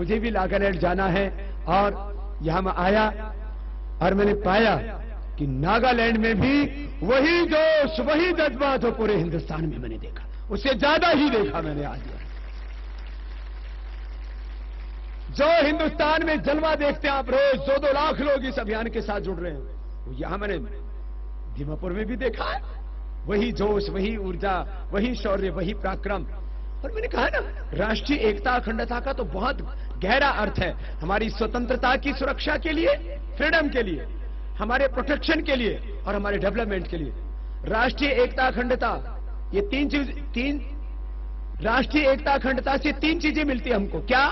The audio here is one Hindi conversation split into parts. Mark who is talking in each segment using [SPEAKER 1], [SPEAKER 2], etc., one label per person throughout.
[SPEAKER 1] मुझे भी नागालैंड जाना है और यहां मैं आया और मैंने पाया कि नागालैंड में भी वही जोश, वही जज्बा जो पूरे हिंदुस्तान में मैंने देखा, उससे ज्यादा ही देखा मैंने आज। जो हिंदुस्तान में जलवा देखते हैं आप रोज, 2-2 लाख लोग इस अभियान के साथ जुड़ रहे हैं, वो यहां मैंने दीमापुर में भी देखा है। वही जोश, वही ऊर्जा, वही शौर्य, वही पराक्रम। और मैंने कहा ना, राष्ट्रीय एकता अखंडता का तो बहुत गहरा अर्थ है। हमारी स्वतंत्रता की सुरक्षा के लिए, फ्रीडम के लिए, हमारे प्रोटेक्शन के लिए और हमारे डेवलपमेंट के लिए। राष्ट्रीय एकता अखंडता, ये तीन राष्ट्रीय एकता अखंडता से 3 चीजें मिलती है हमको। क्या?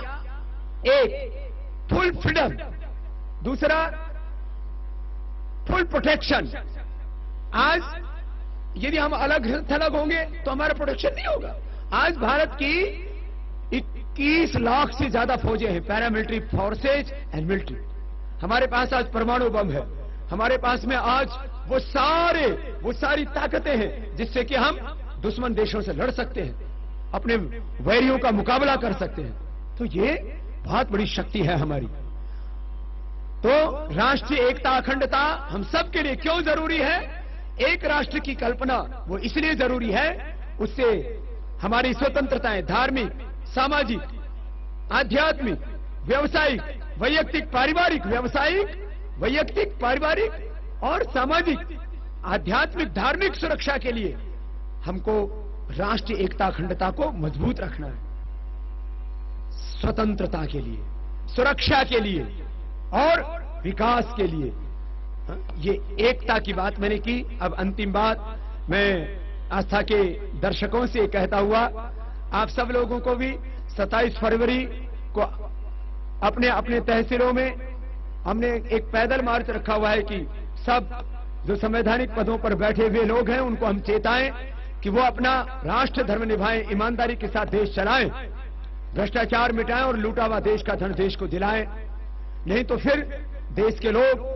[SPEAKER 1] एक, फुल फ्रीडम। दूसरा, फुल प्रोटेक्शन। आज यदि हम अलग थलग होंगे तो हमारा प्रोटेक्शन नहीं होगा। आज भारत की 21 लाख से ज्यादा फौजें हैं, पैरामिलिट्री फोर्सेज एंड मिलिट्री। हमारे पास आज परमाणु बम है, हमारे पास में आज वो सारी ताकतें हैं जिससे कि हम दुश्मन देशों से लड़ सकते हैं, अपने वैरियों का मुकाबला कर सकते हैं। तो ये बहुत बड़ी शक्ति है हमारी। तो राष्ट्रीय एकता अखंडता हम सब के लिए क्यों जरूरी है? एक राष्ट्र की कल्पना वो इसलिए जरूरी है, उससे हमारी स्वतंत्रताएं धार्मिक, सामाजिक, आध्यात्मिक, व्यावसायिक, वैयक्तिक, पारिवारिक, व्यावसायिक, वैयक्तिक, पारिवारिक और सामाजिक, आध्यात्मिक, धार्मिक सुरक्षा के लिए हमको राष्ट्रीय एकता अखंडता को मजबूत रखना है। स्वतंत्रता के लिए, सुरक्षा के लिए और विकास के लिए। ये एकता की बात मैंने की। अब अंतिम बात मैं आस्था के दर्शकों से कहता हुआ आप सब लोगों को भी 27 फरवरी को अपने अपने तहसीलों में हमने एक पैदल मार्च रखा हुआ है कि सब जो संवैधानिक पदों पर बैठे हुए लोग हैं उनको हम चेताएं कि वो अपना राष्ट्र धर्म निभाएं, ईमानदारी के साथ देश चलाएं, भ्रष्टाचार मिटाएं और लूटा हुआ देश का धन देश को दिलाएं। नहीं तो फिर देश के लोग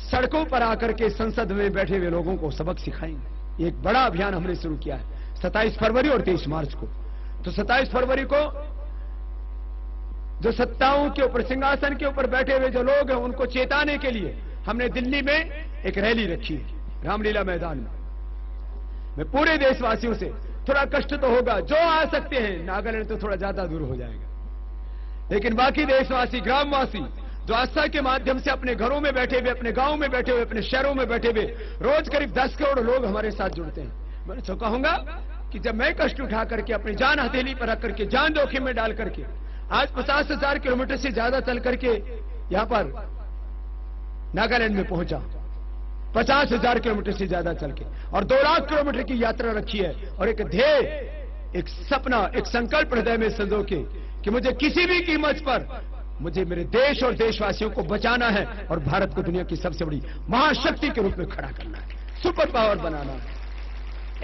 [SPEAKER 1] सड़कों पर आकर के संसद में बैठे हुए लोगों को सबक सिखाएंगे। ये एक बड़ा अभियान हमने शुरू किया है 27 फरवरी और 23 मार्च को। तो 27 फरवरी को जो सत्ताओं के ऊपर, सिंहासन के ऊपर बैठे हुए जो लोग हैं उनको चेताने के लिए हमने दिल्ली में एक रैली रखी है रामलीला मैदान में। मैं पूरे देशवासियों से, थोड़ा कष्ट तो होगा, जो आ सकते हैं, नागालैंड तो थोड़ा ज्यादा दूर हो जाएगा, लेकिन बाकी देशवासी, ग्रामवासी जो आस्था के माध्यम से अपने घरों में बैठे हुए, अपने गांव में बैठे हुए, अपने शहरों में बैठे हुए, रोज करीब 10 करोड़ लोग हमारे साथ जुड़ते हैं। मैं तो कहूंगा कि जब मैं कष्ट उठा करके अपनी जान हथेली पर रख करके, जान जोखिम में डाल करके आज 50,000 किलोमीटर से ज्यादा चल करके यहां पर नागालैंड में पहुंचा, 50,000 किलोमीटर से ज्यादा चल के, और 2 लाख किलोमीटर की यात्रा रखी है, और एक ध्येय, एक सपना, एक संकल्प हृदय में संजो के कि मुझे किसी भी कीमत पर मुझे मेरे देश और देशवासियों को बचाना है और भारत को दुनिया की सबसे बड़ी महाशक्ति के रूप में खड़ा करना है, सुपर पावर बनाना है।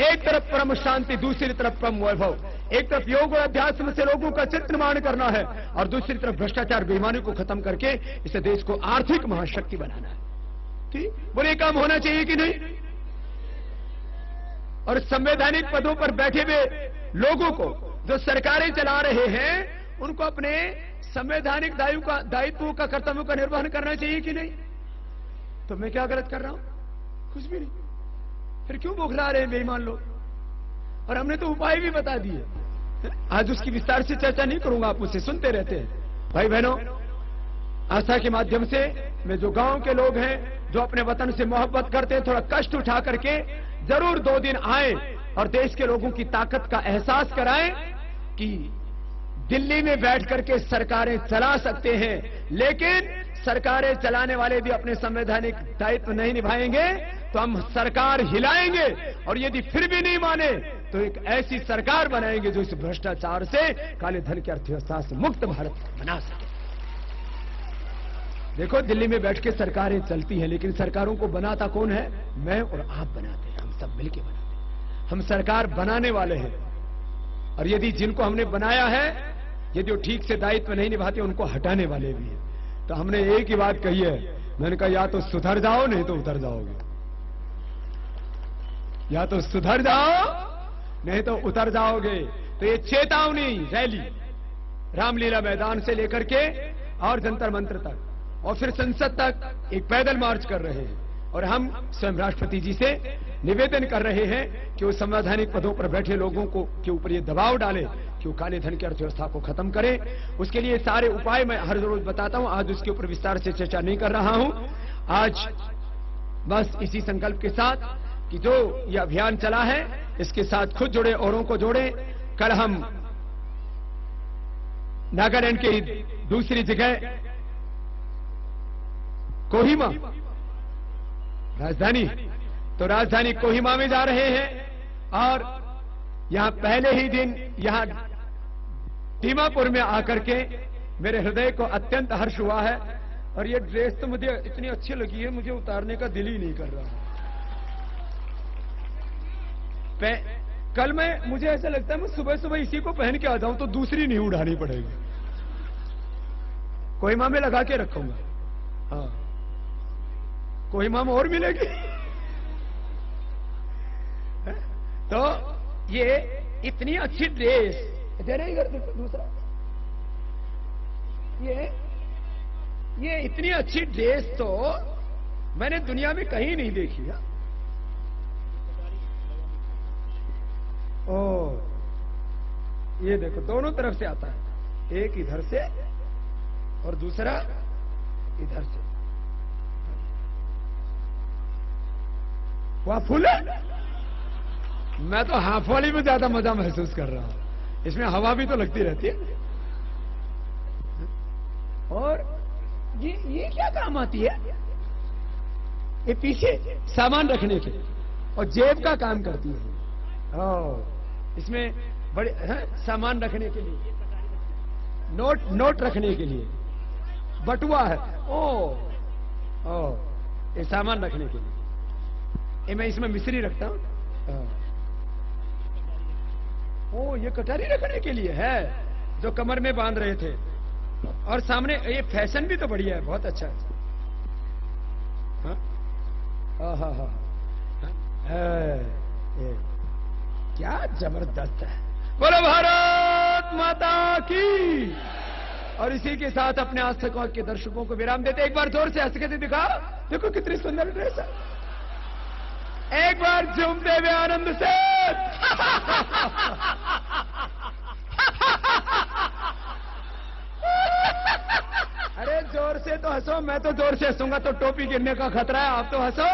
[SPEAKER 1] एक तरफ परम शांति, दूसरी तरफ परम वैभव, एक तरफ योग और अध्यात्म से लोगों का चित्त निर्माण करना है और दूसरी तरफ भ्रष्टाचार, बेईमानी को खत्म करके इस देश को आर्थिक महाशक्ति बनाना है। ठीक, बोले काम होना चाहिए कि नहीं? और संवैधानिक पदों पर बैठे हुए लोगों को जो सरकारें चला रहे हैं उनको अपने संवैधानिक दायित्वों का, कर्तव्यों का निर्वहन करना चाहिए कि नहीं? तो मैं क्या गलत कर रहा हूं? कुछ भी नहीं। फिर क्यों बौखला रहे हैं बेईमान लोग? और हमने तो उपाय भी बता दिए। आज उसकी विस्तार से चर्चा नहीं करूंगा, आप मुझसे सुनते रहते हैं। भाई बहनों, आस्था के माध्यम से मैं जो गांव के लोग हैं, जो अपने वतन से मोहब्बत करते हैं, थोड़ा कष्ट उठा करके जरूर 2 दिन आए और देश के लोगों की ताकत का एहसास कराएं कि दिल्ली में बैठ करके सरकारें चला सकते हैं, लेकिन सरकारें चलाने वाले भी अपने संवैधानिक दायित्व नहीं निभाएंगे तो हम सरकार हिलाएंगे, और यदि फिर भी नहीं माने तो एक ऐसी सरकार बनाएंगे जो इस भ्रष्टाचार से, काले धन की अर्थव्यवस्था से मुक्त भारत बना सके। देखो, दिल्ली में बैठ के सरकारें चलती हैं, लेकिन सरकारों को बनाता कौन है? मैं और आप बनाते हैं, हम सब मिलकर बनाते हैं। हम सरकार बनाने वाले हैं, और यदि जिनको हमने बनाया है, यदि वो ठीक से दायित्व नहीं निभाते, उनको हटाने वाले भी हैं। तो हमने एक ही बात कही है, मैंने कहा या तो सुधर जाओ, नहीं तो उतर जाओगे। या तो सुधर जाओ, नहीं तो उतर जाओगे। तो ये चेतावनी रैली रामलीला मैदान से लेकर के और जंतर मंत्र तक और फिर संसद तक एक पैदल मार्च कर रहे हैं। और हम स्वयं राष्ट्रपति जी से निवेदन कर रहे हैं कि वो संवैधानिक पदों पर बैठे लोगों को के ऊपर ये दबाव डालें कि वो काले धन की अर्थव्यवस्था को खत्म करें। उसके लिए सारे उपाय मैं हर रोज बताता हूं, आज उसके ऊपर विस्तार से चर्चा नहीं कर रहा हूं। आज बस इसी संकल्प के साथ कि जो ये अभियान चला है इसके साथ खुद जुड़े, औरों को जोड़े। कल हम नागालैंड की दूसरी जगह कोहिमा राजधानी, तो राजधानी कोहिमा में जा रहे हैं और यहां पहले ही दिन यहां दीमापुर में आकर के मेरे हृदय को अत्यंत हर्ष हुआ है। और ये ड्रेस तो मुझे इतनी अच्छी लगी है, मुझे उतारने का दिल ही नहीं कर रहा। कल मुझे ऐसा लगता है मैं सुबह सुबह इसी को पहन के आ जाऊं तो दूसरी नहीं उड़ानी पड़ेगी, कोहिमा में लगा के रखूंगा। हाँ, कोहिमा में और मिलेगी। तो ये इतनी अच्छी ड्रेस दे रहे इधर दूसरा, ये इतनी अच्छी ड्रेस तो मैंने दुनिया में कहीं नहीं देखी है। ओ, ये देखो दोनों तरफ से आता है, एक इधर से और दूसरा इधर से। वह फुल है, मैं तो हाफ वाली में ज्यादा मजा महसूस कर रहा हूं, इसमें हवा भी तो लगती रहती है। और ये क्या काम आती है? ये पीछे सामान रखने के और जेब का काम करती है। इसमें बड़े सामान रखने के लिए, नोट रखने के लिए बटुआ है। ये सामान रखने के लिए, ये मैं इसमें मिश्री रखता हूं। ये कटारी रखने के लिए है जो कमर में बांध रहे थे। और सामने ये फैशन भी तो बढ़िया है, बहुत अच्छा है। क्या जबरदस्त है। बोलो भारत माता की। और इसी के साथ अपने आस्थकों के दर्शकों को विराम देते एक बार जोर से हंस के दिखा, देखो कितनी सुंदर ड्रेस है। एक बार झूमते हुए आनंद से। अरे जोर से तो हंसो, मैं तो जोर से हंसूंगा तो टोपी गिरने का खतरा है, आप तो हंसो।